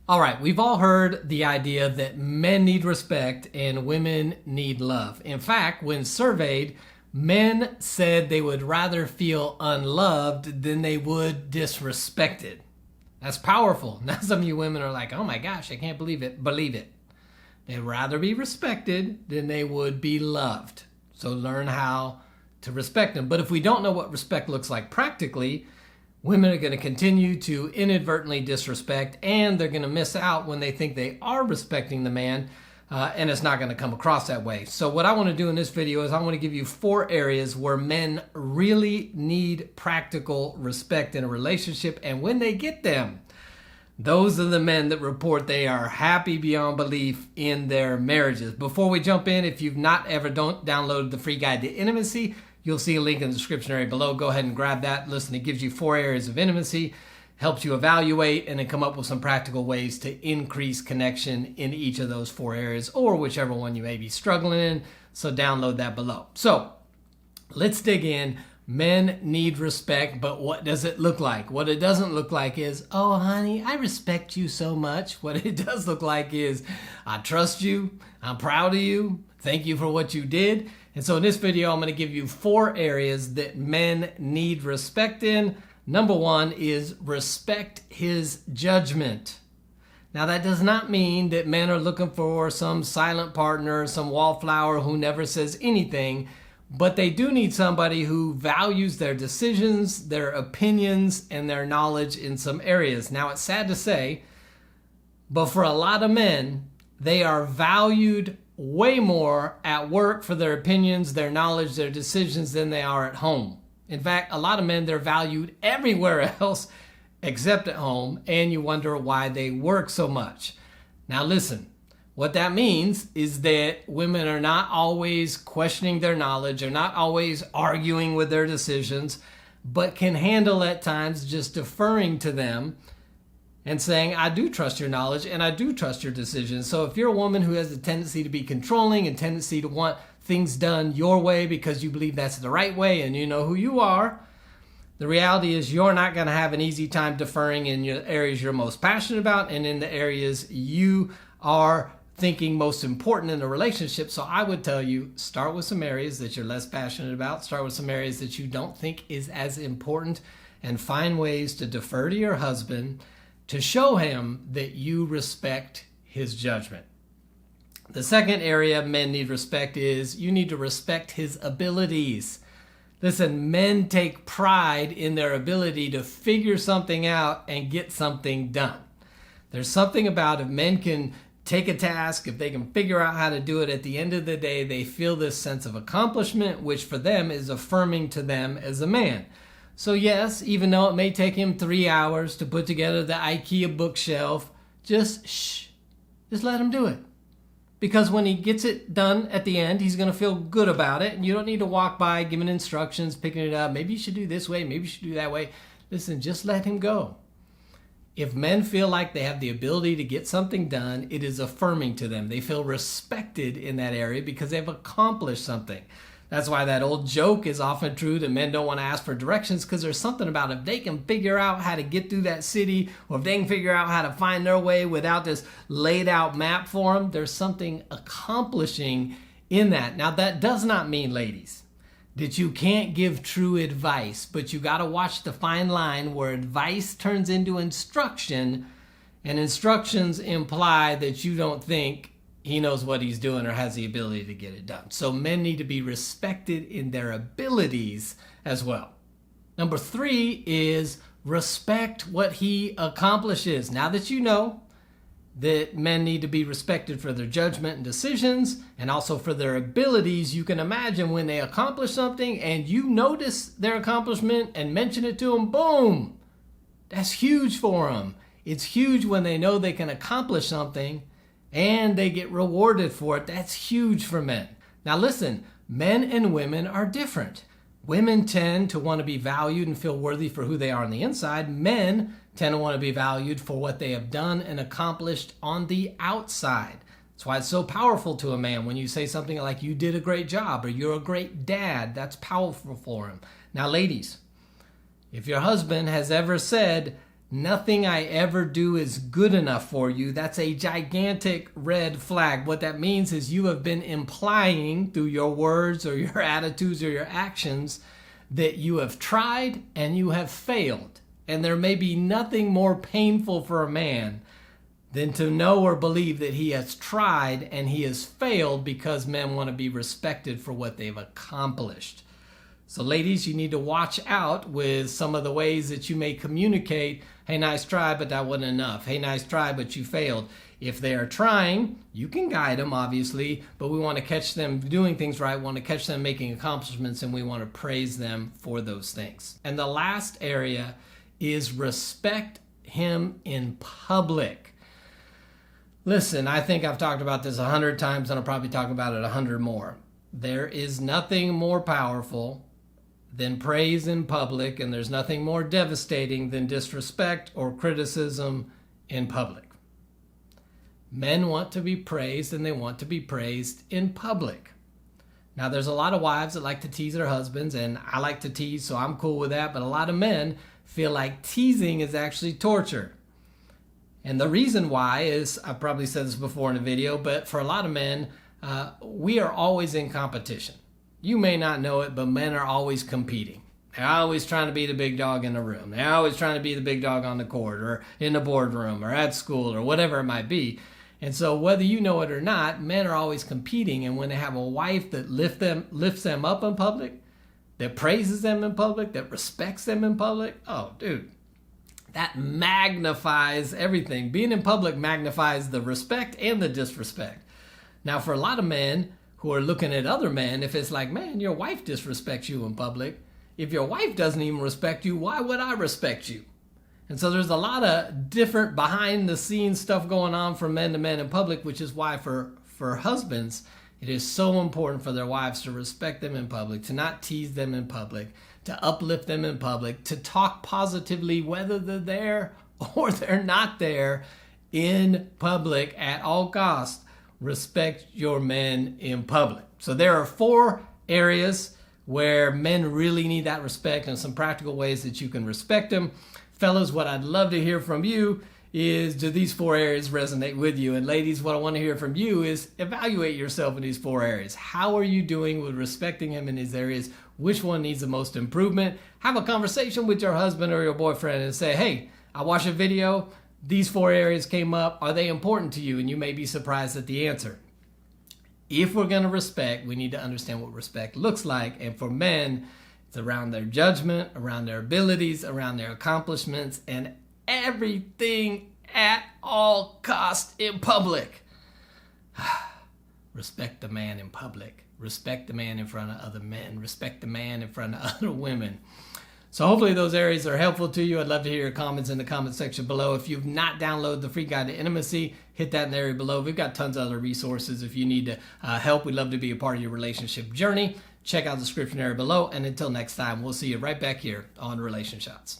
All right, we've all heard the idea that men need respect and women need love. In fact, when surveyed, men said they would rather feel unloved than they would disrespected. That's powerful. Now some of you women are like, oh my gosh, I can't believe it. Believe it. They'd rather be respected than they would be loved. So learn how to respect them. But if we don't know what respect looks like practically, women are going to continue to inadvertently disrespect, and they're going to miss out when they think they are respecting the man, and it's not going to come across that way. So what I want to do in this video is I want to give you 4 areas where men really need practical respect in a relationship, and when they get them, those are the men that report they are happy beyond belief in their marriages. Before we jump in, if you've not ever downloaded the free guide to intimacy, you'll see a link in the description area below. Go ahead and grab that. Listen, it gives you 4 areas of intimacy, helps you evaluate, and then come up with some practical ways to increase connection in each of those 4 areas, or whichever one you may be struggling in. So download that below. So let's dig in. Men need respect, but what does it look like? What it doesn't look like is, oh, honey, I respect you so much. What it does look like is, I trust you. I'm proud of you. Thank you for what you did. And so in this video, I'm going to give you 4 areas that men need respect in. Number 1 is respect his judgment. Now, that does not mean that men are looking for some silent partner, some wallflower who never says anything, but they do need somebody who values their decisions, their opinions, and their knowledge in some areas. Now, it's sad to say, but for a lot of men, they are valued way more at work for their opinions, their knowledge, their decisions than they are at home. In fact, a lot of men, they're valued everywhere else except at home, and you wonder why they work so much. Now listen, what that means is that women are not always questioning their knowledge, are not always arguing with their decisions, but can handle at times just deferring to them and saying, I do trust your knowledge and I do trust your decisions. So if you're a woman who has a tendency to be controlling and tendency to want things done your way because you believe that's the right way and you know who you are, the reality is you're not going to have an easy time deferring in your areas you're most passionate about and in the areas you are thinking most important in a relationship. So I would tell you, start with some areas that you're less passionate about, start with some areas that you don't think is as important, and find ways to defer to your husband to show him that you respect his judgment. The second area men need respect is you need to respect his abilities. Listen, men take pride in their ability to figure something out and get something done. There's something about if men can take a task, if they can figure out how to do it, at the end of the day, they feel this sense of accomplishment, which for them is affirming to them as a man. So yes, even though it may take him 3 hours to put together the IKEA bookshelf, just let him do it. Because when he gets it done at the end, he's going to feel good about it. And you don't need to walk by giving instructions, picking it up. Maybe you should do this way. Maybe you should do that way. Listen, just let him go. If men feel like they have the ability to get something done, it is affirming to them. They feel respected in that area because they've accomplished something. That's why that old joke is often true that men don't want to ask for directions, because there's something about if they can figure out how to get through that city, or if they can figure out how to find their way without this laid out map for them, there's something accomplishing in that. Now, that does not mean, ladies, that you can't give true advice, but you got to watch the fine line where advice turns into instruction, and instructions imply that you don't think he knows what he's doing or has the ability to get it done. So men need to be respected in their abilities as well. Number 3 is respect what he accomplishes. Now that you know that men need to be respected for their judgment and decisions and also for their abilities, you can imagine when they accomplish something and you notice their accomplishment and mention it to them, boom, that's huge for them. It's huge when they know they can accomplish something and they get rewarded for it. That's huge for men. Now listen, men and women are different. Women tend to want to be valued and feel worthy for who they are on the inside. Men tend to want to be valued for what they have done and accomplished on the outside. That's why it's so powerful to a man when you say something like, you did a great job, or you're a great dad. That's powerful for him. Now ladies, if your husband has ever said, Nothing I ever do is good enough for you. That's a gigantic red flag. What that means is you have been implying through your words or your attitudes or your actions that you have tried and you have failed. And there may be nothing more painful for a man than to know or believe that he has tried and he has failed, because men want to be respected for what they've accomplished. So ladies, you need to watch out with some of the ways that you may communicate, hey, nice try, but that wasn't enough. Hey, nice try, but you failed. If they are trying, you can guide them, obviously, but we want to catch them doing things right, want to catch them making accomplishments, and we want to praise them for those things. And the last area is respect him in public. Listen, I think I've talked about this 100 times, and I'll probably talk about it 100 more. There is nothing more powerful than praise in public, and there's nothing more devastating than disrespect or criticism in public. Men want to be praised, and they want to be praised in public. Now, there's a lot of wives that like to tease their husbands, and I like to tease, so I'm cool with that, but a lot of men feel like teasing is actually torture. And the reason why is, I probably said this before in a video, but for a lot of men, we are always in competition. You may not know it, but men are always competing. They're always trying to be the big dog in the room. They're always trying to be the big dog on the court or in the boardroom or at school or whatever it might be. And so whether you know it or not, men are always competing. And when they have a wife that lifts them up in public, that praises them in public, that respects them in public, oh, dude, that magnifies everything. Being in public magnifies the respect and the disrespect. Now, for a lot of men who are looking at other men, if it's like, man, your wife disrespects you in public. If your wife doesn't even respect you, why would I respect you? And so there's a lot of different behind the scenes stuff going on from men to men in public, which is why for husbands, it is so important for their wives to respect them in public, to not tease them in public, to uplift them in public, to talk positively whether they're there or they're not there in public at all costs. Respect your men in public. So there are 4 areas where men really need that respect, and some practical ways that you can respect them. Fellas, what I'd love to hear from you is, do these 4 areas resonate with you? And ladies, what I want to hear from you is evaluate yourself in these 4 areas. How are you doing with respecting him in these areas? Which one needs the most improvement? Have a conversation with your husband or your boyfriend and say, hey, I watched a video. These 4 areas came up. Are they important to you? And you may be surprised at the answer. If we're going to respect, we need to understand what respect looks like. And for men, it's around their judgment, around their abilities, around their accomplishments, and everything at all costs in public. Respect the man in public. Respect the man in front of other men. Respect the man in front of other women. So hopefully those areas are helpful to you. I'd love to hear your comments in the comment section below. If you've not downloaded the free guide to intimacy, hit that in the area below. We've got tons of other resources. If you need help, we'd love to be a part of your relationship journey. Check out the description area below. And until next time, we'll see you right back here on RelationShots.